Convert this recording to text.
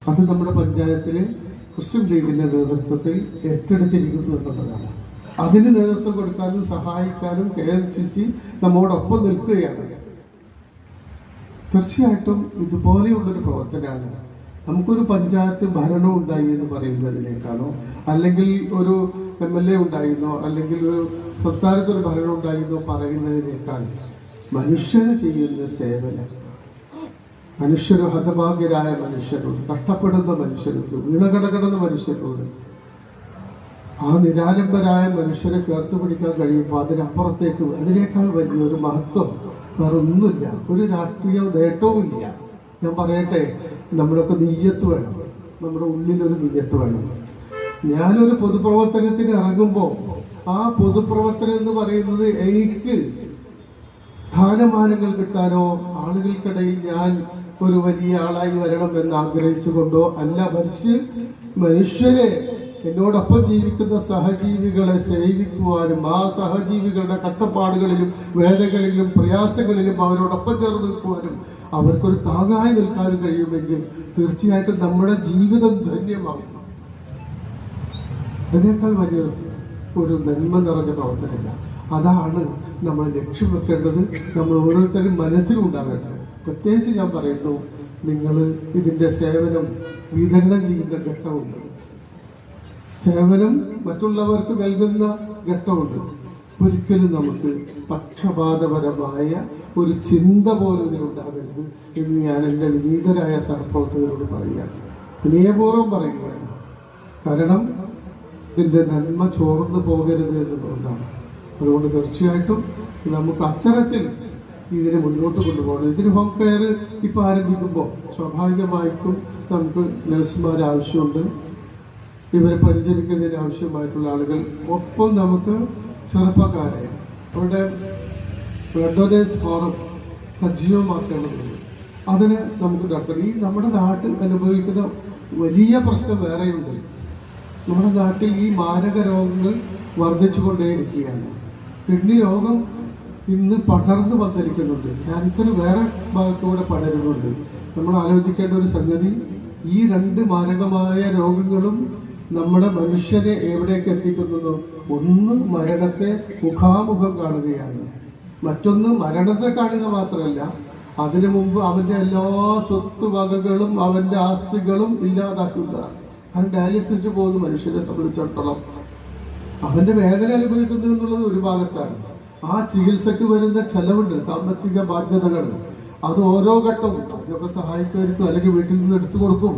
അത് നമ്മുടെ പഞ്ചായത്തില് മുസ്ലിം ലീഗിന്റെ നേതൃത്വത്തിൽ ഏറ്റെടുത്തിരിക്കുന്നു എന്നുള്ളതാണ്. അതിന് നേതൃത്വം കൊടുക്കാനും സഹായിക്കാനും KMCC നമ്മോടൊപ്പം നിൽക്കുകയാണ്. തീർച്ചയായിട്ടും ഇതുപോലെയുള്ളൊരു പ്രവർത്തനമാണ്. നമുക്കൊരു പഞ്ചായത്ത് ഭരണം ഉണ്ടായി എന്ന് പറയുന്നതിനേക്കാണോ, അല്ലെങ്കിൽ ഒരു MLA ഉണ്ടായിരുന്നോ, അല്ലെങ്കിൽ ഒരു സംസ്ഥാനത്തൊരു ഭരണം ഉണ്ടായിരുന്നോ പറയുന്നതിനേക്കാൾ മനുഷ്യന് ചെയ്യുന്ന സേവനം, മനുഷ്യർ, ഹതഭാഗ്യരായ മനുഷ്യരോട്, കഷ്ടപ്പെടുന്ന മനുഷ്യരോട്, വീണകടകടന്ന മനുഷ്യരോട്, ആ നിരാലംബരായ മനുഷ്യരെ ചേർത്ത് പിടിക്കാൻ കഴിയുമ്പോൾ അതിനപ്പുറത്തേക്ക് അതിനേക്കാൾ വലിയൊരു മഹത്വം വേറെ ഒന്നുമില്ല. ഒരു രാഷ്ട്രീയ നേട്ടവും ഇല്ല. ഞാൻ പറയട്ടെ, നമ്മളൊക്കെ നീയത്ത് വേണം, നമ്മുടെ ഉള്ളിലൊരു നീയത്ത് വേണം. ഞാനൊരു പൊതുപ്രവർത്തനത്തിന് ഇറങ്ങുമ്പോൾ ആ പൊതുപ്രവർത്തനം എന്ന് പറയുന്നത് എനിക്ക് സ്ഥാനമാനങ്ങൾ കിട്ടാനോ ആളുകൾക്കിടയിൽ ഞാൻ ഒരു വലിയ ആളായി വരണം എന്ന് ആഗ്രഹിച്ചുകൊണ്ടോ അല്ല, മനുഷ്യരെ, എന്നോടൊപ്പം ജീവിക്കുന്ന സഹജീവികളെ സേവിക്കുവാനും ആ സഹജീവികളുടെ കഷ്ടപ്പാടുകളിലും വേദനകളിലും പ്രയാസങ്ങളിലും അവരോടൊപ്പം ചേർന്ന് നിൽക്കുവാനും അവർക്കൊരു താങ്ങായി നിൽക്കാനും കഴിയുമെങ്കിൽ തീർച്ചയായിട്ടും നമ്മുടെ ജീവിതം ധന്യമാകും. അതിനേക്കാൾ വലിയ ഒരു നന്മ നിറഞ്ഞ പ്രവർത്തനമില്ല. അതാണ് നമ്മൾ ലക്ഷ്യം വെക്കേണ്ടത്, നമ്മൾ ഓരോരുത്തരും മനസ്സിലുണ്ടാവേണ്ടത്. പ്രത്യേകിച്ച് ഞാൻ പറയുന്നു, നിങ്ങൾ ഇതിൻ്റെ സേവനം വിതരണം ചെയ്യുന്ന ഘട്ടമുണ്ട്, സേവനം മറ്റുള്ളവർക്ക് നൽകുന്ന ഘട്ടമുണ്ട്. ഒരിക്കലും നമുക്ക് പക്ഷപാതപരമായ ഒരു ചിന്ത പോലും ഇതിനുണ്ടാകരുത് എന്ന് ഞാൻ എൻ്റെ വിനീതരായ സഹപ്രവർത്തകരോട് പറയുകയാണ്, വിനയപൂർവ്വം പറയുകയാണ്. കാരണം ഇതിൻ്റെ നന്മ ചോർന്നു പോകരുത് എന്നുള്ളതാണ്. അതുകൊണ്ട് തീർച്ചയായിട്ടും നമുക്ക് അത്തരത്തിൽ ഇതിനെ മുന്നോട്ട് കൊണ്ടുപോകണം. ഇതിന് ഹോം കെയർ ഇപ്പോൾ ആരംഭിക്കുമ്പോൾ സ്വാഭാവികമായിട്ടും നമുക്ക് നഴ്സുമാർ ആവശ്യമുണ്ട്, ഇവരെ പരിചരിക്കുന്നതിന് ആവശ്യമായിട്ടുള്ള ആളുകൾ, ഒപ്പം നമുക്ക് ചെറുപ്പക്കാരെ അവരുടെ ബ്ലഡ് ഡൊണേഴ്സ് ഫോറം സജീവമാക്കേണ്ടതുണ്ട്. അതിന് നമുക്ക് നടത്തണം. ഈ നമ്മുടെ നാട്ടിൽ അനുഭവിക്കുന്ന വലിയ പ്രശ്നം വേറെയുണ്ട്. നമ്മുടെ നാട്ടിൽ ഈ മാരക രോഗങ്ങൾ വർദ്ധിച്ചുകൊണ്ടേയിരിക്കുകയാണ്. കിഡ്നി രോഗം ഇന്ന് പടർന്നു വന്നിരിക്കുന്നുണ്ട്, ക്യാൻസർ വേറെ ഭാഗത്തൂടെ പടരുന്നുണ്ട്. നമ്മൾ ആലോചിക്കേണ്ട ഒരു സംഗതി, ഈ രണ്ട് മാരകമായ രോഗങ്ങളും നമ്മുടെ മനുഷ്യനെ എവിടേക്ക് എത്തിക്കുന്നു? ഒന്ന് മരണത്തെ മുഖാമുഖം കാണുകയാണ്, മറ്റൊന്ന് മരണത്തെ കാണുക മാത്രമല്ല അതിനു മുമ്പ് അവൻ്റെ എല്ലാ സ്വത്തുവകകളും അവൻ്റെ ആസ്തികളും ഇല്ലാതാക്കുക. അവൻ ഡയാലിസിസിന് പോകുന്ന മനുഷ്യനെ സംബന്ധിച്ചിടത്തോളം അവൻ്റെ വേദന അനുഭവിക്കുന്നു എന്നുള്ളത് ഒരു ഭാഗത്താണ്. ആ ചികിത്സക്ക് വരുന്ന ചെലവുണ്ട്, സാമ്പത്തിക ബാധ്യതകൾ, അത് ഓരോ ഘട്ടവും അതൊക്കെ സഹായിക്കുമായിരിക്കും, അല്ലെങ്കിൽ വീട്ടിൽ നിന്ന് എടുത്തു കൊടുക്കും.